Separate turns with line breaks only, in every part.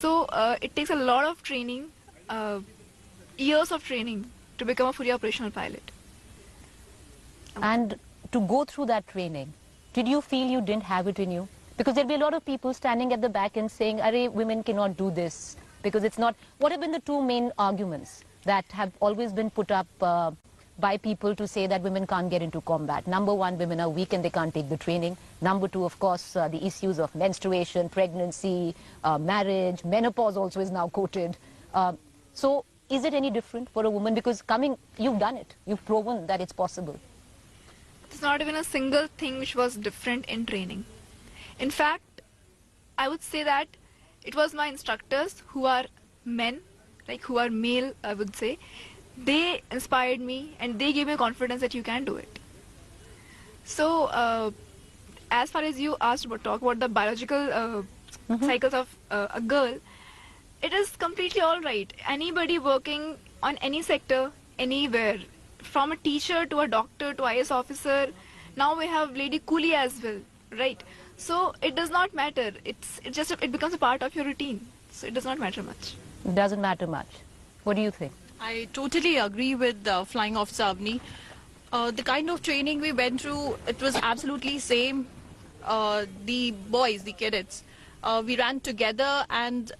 So it takes a lot of training, years of training to become a fully operational pilot.
And to go through that training, did you feel you didn't have it in you? Because there'll be a lot of people standing at the back and saying, "Arey, women cannot do this because it's not." What have been the two main arguments that have always been put up by people to say that women can't get into combat? Number one, women are weak and they can't take the training. Number two, of course, the issues of menstruation, pregnancy, marriage, menopause also is now quoted. So is it any different for a woman? Because you've done it. You've proven that it's possible.
There's not even a single thing which was different in training. In fact, I would say that it was my instructors who are men, like who are male, I would say. They inspired me and they gave me confidence that you can do it. So, as far as you asked about talk about the biological cycles of a girl, it is completely all right. Anybody working on any sector, anywhere, from a teacher to a doctor to IAS officer, now we have lady coolie as well, right? So it does not matter. It becomes a part of your routine. So it does not matter much.
It doesn't matter much. What do you think?
I totally agree with Flying Officer Avni. The kind of training we went through, it was absolutely same. The boys, the cadets, we ran together, and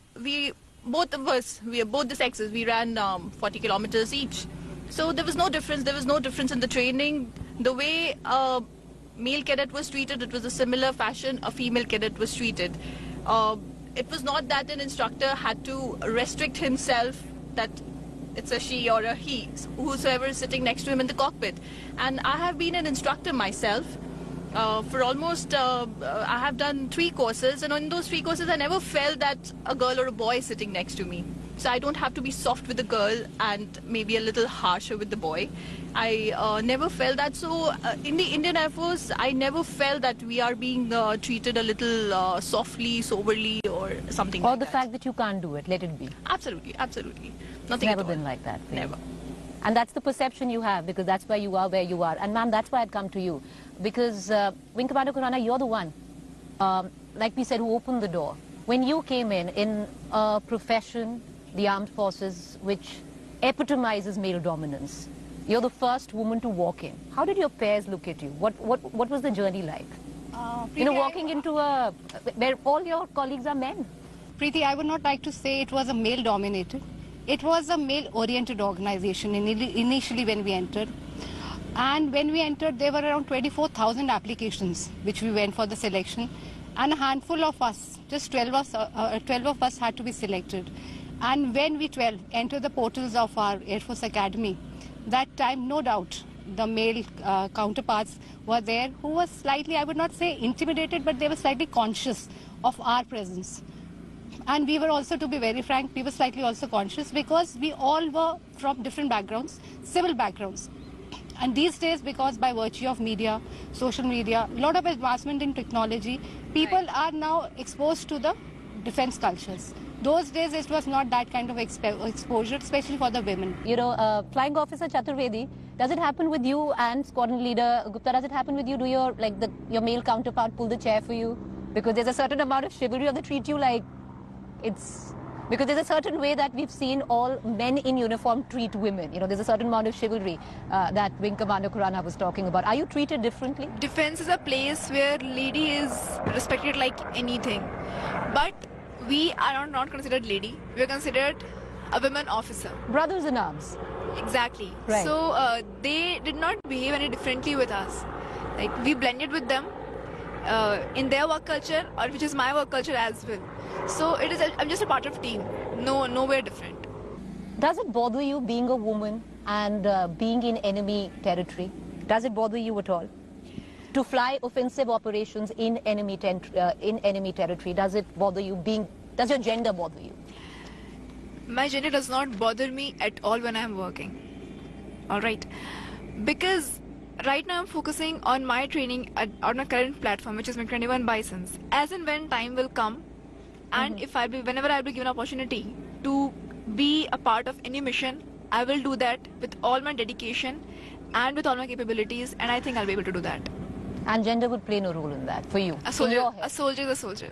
both the sexes, we ran 40 kilometers each. So there was no difference. There was no difference in the training. The way a male cadet was treated, it was a similar fashion a female cadet was treated. It was not that an instructor had to restrict himself that it's a she or a he, whosoever is sitting next to him in the cockpit. And I have been an instructor myself for almost, I have done 3 courses, and in those 3 courses I never felt that a girl or a boy is sitting next to me. So I don't have to be soft with the girl and maybe a little harsher with the boy. I never felt that. So in the Indian Air Force, I never felt that we are being treated a little softly, soberly, or something like that.
Or the fact that you can't do it, let it be.
Absolutely, absolutely.
It's
Nothing
never
at all.
been like that.
Never.
And that's the perception you have, because that's why you are where you are. And ma'am, that's why I'd come to you. Because Wing Commander Khurana, you're the one, like we said, who opened the door. When you came in a profession, the armed forces, which epitomizes male dominance, you're the first woman to walk in. How did your peers look at you? What was the journey like? Walking into where all your colleagues are men.
Preeti, I would not like to say it was a male-dominated. It was a male-oriented organization initially when we entered. And when we entered, there were around 24,000 applications which we went for the selection. And a handful of us, just 12 of us had to be selected. And when we 12 entered the portals of our Air Force Academy, that time, no doubt, the male counterparts were there who were slightly, I would not say intimidated, but they were slightly conscious of our presence. And we were also, to be very frank, we were slightly also conscious because we all were from different backgrounds, civil backgrounds. And these days, because by virtue of media, social media, a lot of advancement in technology, people are now exposed to the defense cultures. Those days, it was not that kind of exposure, especially for the women.
Flying Officer Chaturvedi, does it happen with you and Squadron Leader Gupta? Does it happen with you? Do your male counterpart pull the chair for you? Because there's a certain amount of chivalry, or they treat you like it's... Because there's a certain way that we've seen all men in uniform treat women. There's a certain amount of chivalry that Wing Commander Khurana was talking about. Are you treated differently?
Defense is a place where lady is respected like anything. But we are not considered lady. We are considered a women officer.
Brothers in arms.
Exactly.
Right.
So they did not behave any differently with us. Like, we blended with them in their work culture, or which is my work culture as well. So I'm just a part of team. Nowhere different.
Does it bother you being a woman and being in enemy territory? Does it bother you at all? To fly offensive operations in enemy territory, does it bother you? Does your gender bother you?
My gender does not bother me at all when I'm working. All right. Because right now I'm focusing on my training on my current platform, which is MiG-21 Bisons. As and when time will come, and whenever I'll be given opportunity to be a part of any mission, I will do that with all my dedication and with all my capabilities, and I think I'll be able to do that.
And gender would play no role in that for you?
A soldier is a soldier.